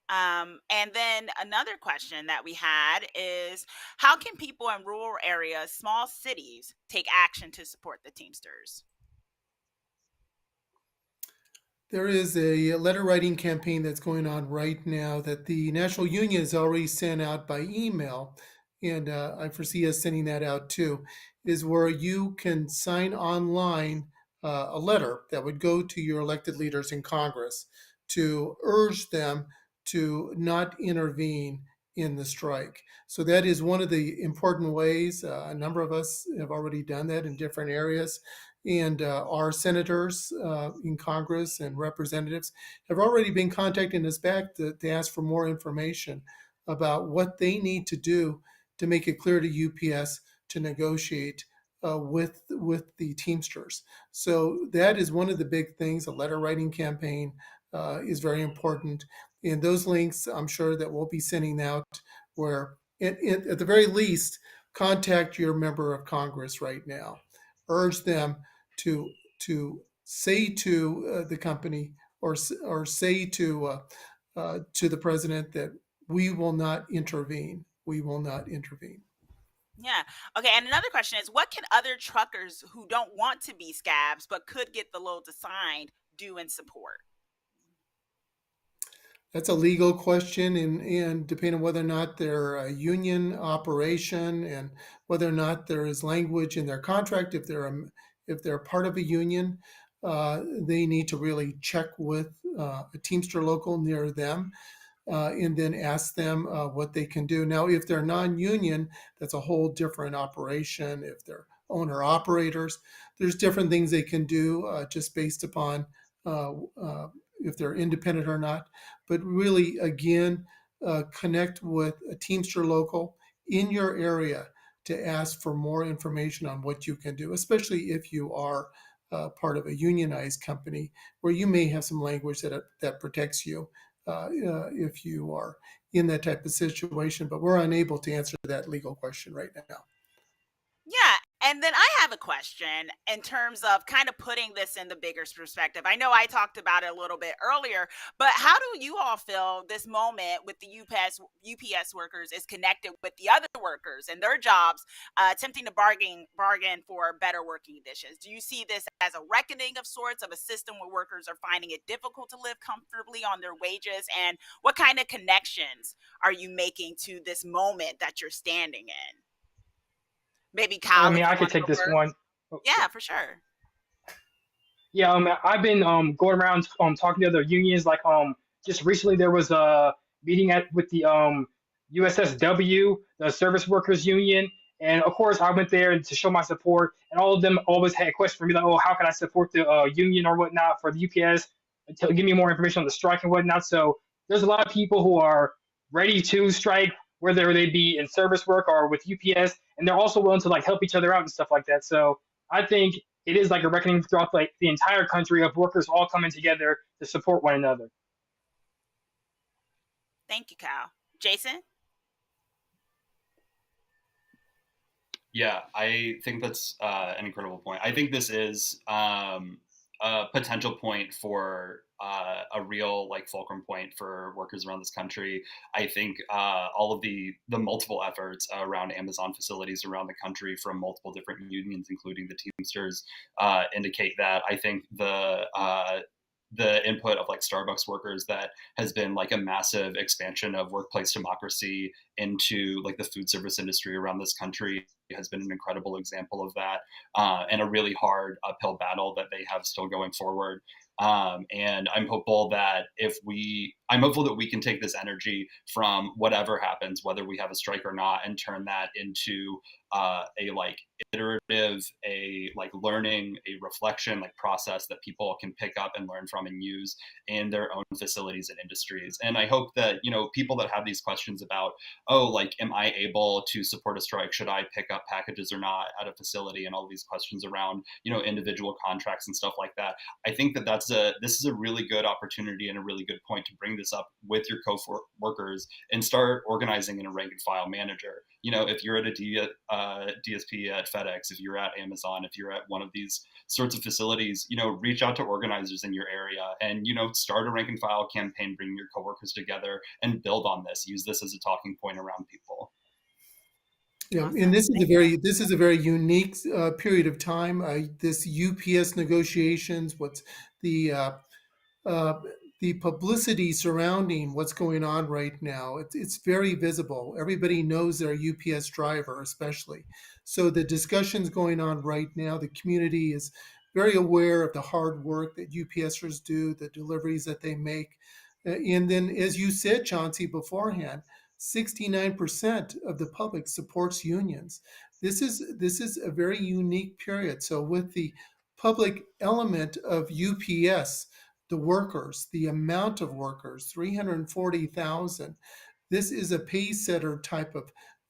And then another question that we had is, how can people in rural areas, small cities, take action to support the Teamsters? There is a letter writing campaign that's going on right now that the National Union has already sent out by email, and I foresee us sending that out too, is where you can sign online a letter that would go to your elected leaders in Congress to urge them to not intervene in the strike. So that is one of the important ways. A number of us have already done that in different areas. And our senators in Congress and representatives have already been contacting us back to ask for more information about what they need to do to make it clear to UPS to negotiate with the Teamsters. So that is one of the big things. A letter writing campaign is very important, and those links I'm sure that we'll be sending out. Where at the very least, contact your member of Congress right now. Urge them to say to the company or say to the president that we will not intervene. We will not intervene. Yeah. Okay. And another question is, what can other truckers who don't want to be scabs but could get the load assigned do in support? That's a legal question, and depending on whether or not they're a union operation and whether or not there is language in their contract, if they're part of a union, they need to really check with a Teamster local near them and then ask them what they can do. Now, if they're non-union, that's a whole different operation. If they're owner operators, there's different things they can do just based upon uh, uh, if they're independent or not. But really, again, connect with a Teamster local in your area to ask for more information on what you can do, especially if you are part of a unionized company where you may have some language that protects you if you are in that type of situation. But we're unable to answer that legal question right now. Yeah. And then I have a question in terms of kind of putting this in the bigger perspective. I know I talked about it a little bit earlier, but how do you all feel this moment with the UPS workers is connected with the other workers and their jobs, attempting to bargain for better working conditions? Do you see this as a reckoning of sorts of a system where workers are finding it difficult to live comfortably on their wages? And what kind of connections are you making to this moment that you're standing in? Maybe I Kyle, mean, if you I could want to take go this first. one. Oh, Yeah, for sure. yeah, I've been going around talking to other unions. Like just recently there was a meeting at with the USSW, the Service Workers Union, and of course I went there to show my support. And all of them always had questions for me like, oh, how can I support the union or whatnot for the UPS to give me more information on the strike and whatnot. So there's a lot of people who are ready to strike, whether they be in service work or with UPS, and they're also willing to like help each other out and stuff like that. So I think it is like a reckoning throughout like the entire country of workers all coming together to support one another. Thank you, Kyle. Jason? Yeah, I think that's an incredible point. I think this is a potential point for a real like fulcrum point for workers around this country. I think all of the multiple efforts around Amazon facilities around the country from multiple different unions, including the Teamsters, indicate that. I think the input of like Starbucks workers that has been like a massive expansion of workplace democracy into like the food service industry around this country has been an incredible example of that, and a really hard uphill battle that they have still going forward. And I'm hopeful that we can take this energy from whatever happens, whether we have a strike or not, and turn that into a like iterative, a like learning, a reflection like process that people can pick up and learn from and use in their own facilities and industries. And I hope that, you know, people that have these questions about, oh, like, am I able to support a strike? Should I pick up packages or not at a facility? And all these questions around, you know, individual contracts and stuff like that. I think that this is a really good opportunity and a really good point to bring bring this up with your co-workers and start organizing in a rank and file manager. If you're at a DSP at FedEx, if you're at Amazon, if you're at one of these sorts of facilities, reach out to organizers in your area and, start a rank and file campaign, bring your coworkers together and build on this. Use this as a talking point around people. Yeah, and Awesome. Thank you. this is a very unique period of time. This UPS negotiations, what's the uh, the publicity surrounding what's going on right now, it's very visible. Everybody knows their UPS driver, especially. So the discussions going on right now, the community is very aware of the hard work that UPSers do, the deliveries that they make. And then, as you said, Chauncey, beforehand, 69% of the public supports unions. This is a very unique period. So with the public element of UPS, the workers, the amount of workers, 340,000. This is a pay setter type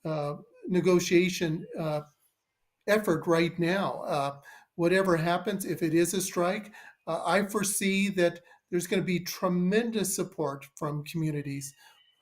of negotiation effort right now. Whatever happens, if it is a strike, I foresee that there's going to be tremendous support from communities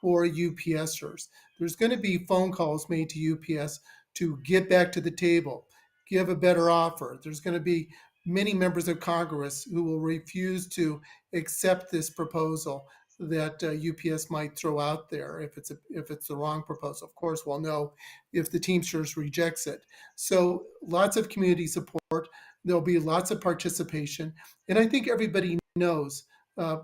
for UPSers. There's going to be phone calls made to UPS to get back to the table, give a better offer. There's going to be many members of Congress who will refuse to accept this proposal that UPS might throw out there if it's the wrong proposal. Of course, we'll know if the Teamsters rejects it. So lots of community support. There'll be lots of participation, and I think everybody knows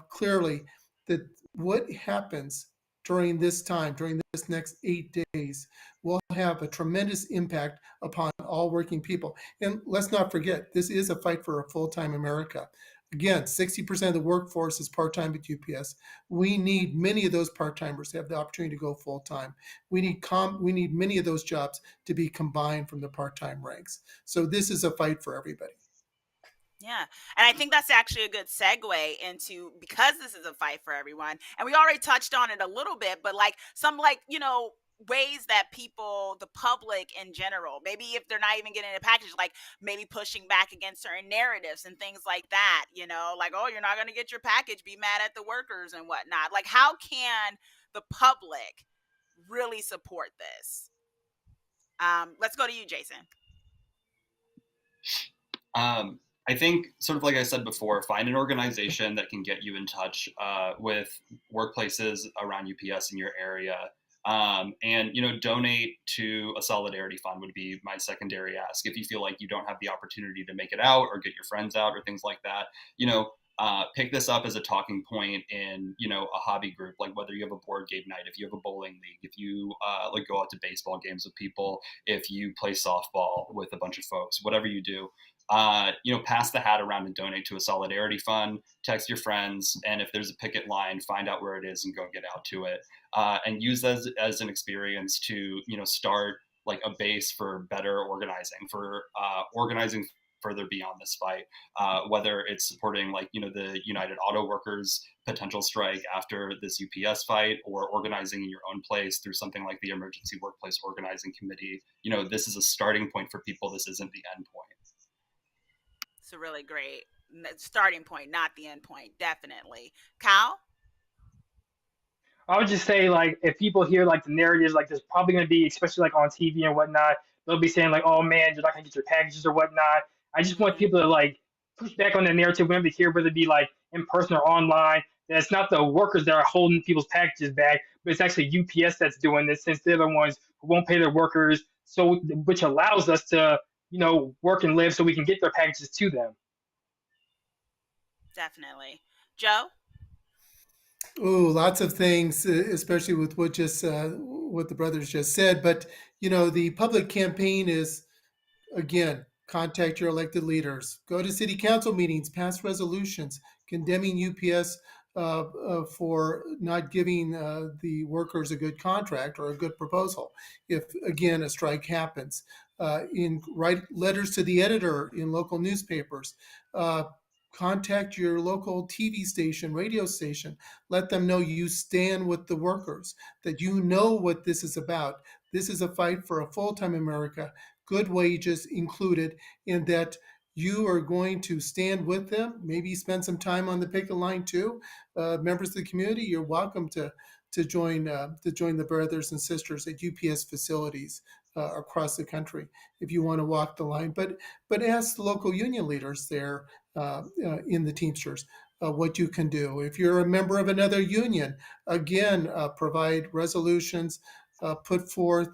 clearly that what happens during this time, during this next 8 days, will have a tremendous impact upon all working people. And let's not forget, this is a fight for a full-time America. Again, 60% of the workforce is part-time at UPS. We need many of those part-timers to have the opportunity to go full-time. We need many of those jobs to be combined from the part-time ranks. So this is a fight for everybody. Yeah. And I think that's actually a good segue into, because this is a fight for everyone. And we already touched on it a little bit, but like some, like, ways that people, the public in general, maybe if they're not even getting a package, like maybe pushing back against certain narratives and things like that, like, oh, you're not going to get your package, be mad at the workers and whatnot. Like, how can the public really support this? Let's go to you, Jason. I think, sort of like I said before, find an organization that can get you in touch with workplaces around UPS in your area. And donate to a solidarity fund would be my secondary ask. If you feel like you don't have the opportunity to make it out or get your friends out or things like that, pick this up as a talking point in a hobby group, like whether you have a board game night, if you have a bowling league, if you like go out to baseball games with people, if you play softball with a bunch of folks, whatever you do. Pass the hat around and donate to a solidarity fund, text your friends, and if there's a picket line, find out where it is and go get out to it. And use that as an experience to, start like a base for better organizing, for organizing further beyond this fight, whether it's supporting like, the United Auto Workers potential strike after this UPS fight, or organizing in your own place through something like the Emergency Workplace Organizing Committee. This is a starting point for people. This isn't the end point. It's a really great starting point, not the end point. Definitely. Kyle? I would just say, like, if people hear like the narratives, like there's probably going to be, especially like on TV and whatnot, they'll be saying like, "Oh man, you're not going to get your packages or whatnot." I just want Mm-hmm. people to like push back on that narrative whenever they hear, whether it be like in person or online. That it's not the workers that are holding people's packages back, but it's actually UPS that's doing this, since they're the ones who won't pay their workers, so which allows us to, work and live so we can get their packages to them. Definitely. Joe? Oh, lots of things, especially with what the brothers just said. But the public campaign is, again, contact your elected leaders. Go to city council meetings, pass resolutions condemning UPS for not giving the workers a good contract or a good proposal. If again a strike happens, write letters to the editor in local newspapers. Uh, Contact your local TV station, radio station. Let them know you stand with the workers, that you know what this is about. This is a fight for a full time America, good wages included, and that you are going to stand with them, maybe spend some time on the picket line too. Members of the community, you're welcome to join the brothers and sisters at UPS facilities across the country if you want to walk the line. But ask the local union leaders there in the Teamsters what you can do. If you're a member of another union, again, provide resolutions, put forth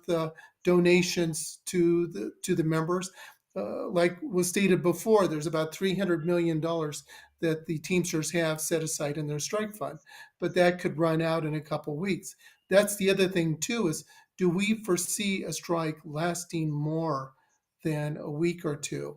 donations to the members. Like was stated before, there's about $300 million that the Teamsters have set aside in their strike fund, but that could run out in a couple weeks. That's the other thing too is do we foresee a strike lasting more than a week or two?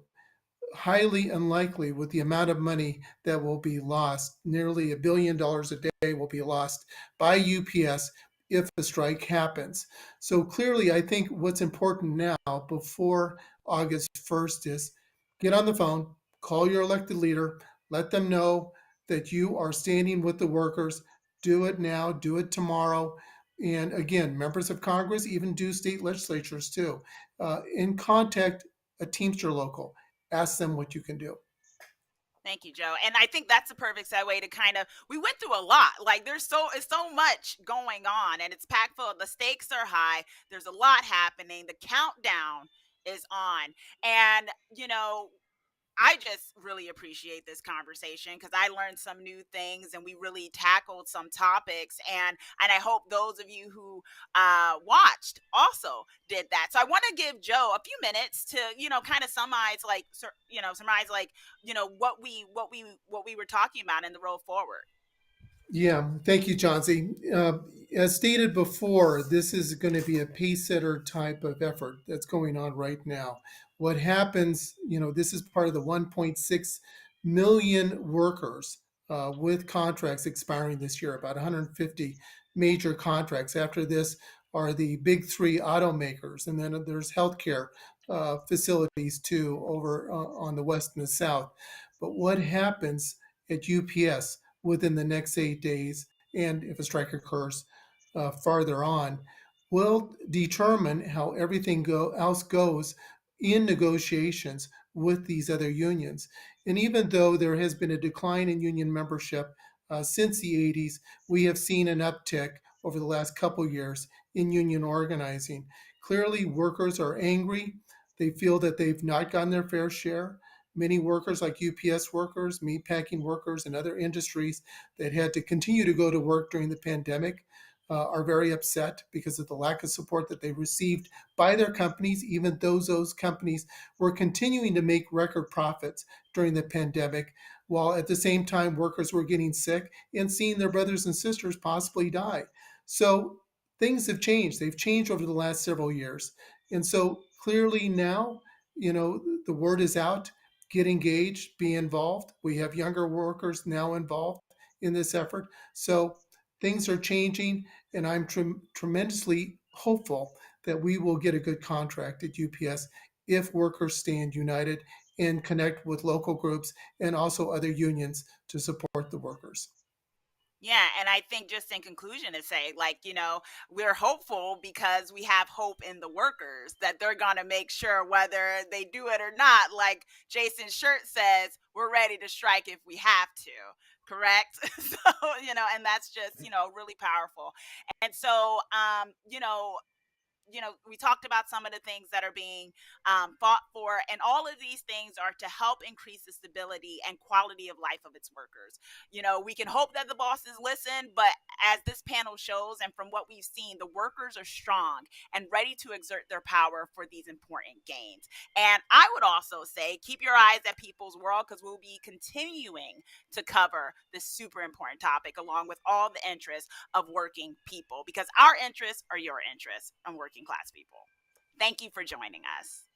Highly unlikely with the amount of money that will be lost. Nearly $1 billion a day will be lost by UPS if a strike happens. So clearly, I think what's important now before August 1st is get on the phone, call your elected leader, let them know that you are standing with the workers. Do it now, do it tomorrow. And again, members of Congress even do state legislatures too. In contact a Teamster local, ask them what you can do. Thank you, Joe. And I think that's a perfect segue to kind of we went through a lot. Like there's it's so much going on and it's packed full. The stakes are high. There's a lot happening. The countdown is on. And I just really appreciate this conversation because I learned some new things and we really tackled some topics and I hope those of you who watched also did that. So I want to give Joe a few minutes to kind of summarize what we were talking about in the road forward. Yeah, thank you, Chauncey. As stated before, this is going to be a pace setter type of effort that's going on right now. What happens, this is part of the 1.6 million workers with contracts expiring this year, about 150 major contracts. After this are the big three automakers, and then there's healthcare facilities too over on the west and the south. But what happens at UPS within the next 8 days, and if a strike occurs farther on, will determine how everything else goes in negotiations with these other unions. And even though there has been a decline in union membership since the 80s, we have seen an uptick over the last couple years in union organizing. Clearly, workers are angry. They feel that they've not gotten their fair share. Many workers, like UPS workers, meatpacking workers, and other industries that had to continue to go to work during the pandemic, are very upset because of the lack of support that they received by their companies, even though those companies were continuing to make record profits during the pandemic, while at the same time workers were getting sick and seeing their brothers and sisters possibly die. So things have changed. They've changed over the last several years. And so clearly now, the word is out, get engaged, be involved. We have younger workers now involved in this effort. So things are changing, and I'm tremendously hopeful that we will get a good contract at UPS if workers stand united and connect with local groups and also other unions to support the workers. Yeah, and I think just in conclusion to say, we're hopeful because we have hope in the workers that they're going to make sure whether they do it or not, like Jason's shirt says, we're ready to strike if we have to. Correct. So, and that's just, really powerful. And so, we talked about some of the things that are being fought for, and all of these things are to help increase the stability and quality of life of its workers. We can hope that the bosses listen, but as this panel shows, and from what we've seen, the workers are strong and ready to exert their power for these important gains. And I would also say, keep your eyes at People's World because we'll be continuing to cover this super important topic along with all the interests of working people because our interests are your interests and working class people. Thank you for joining us.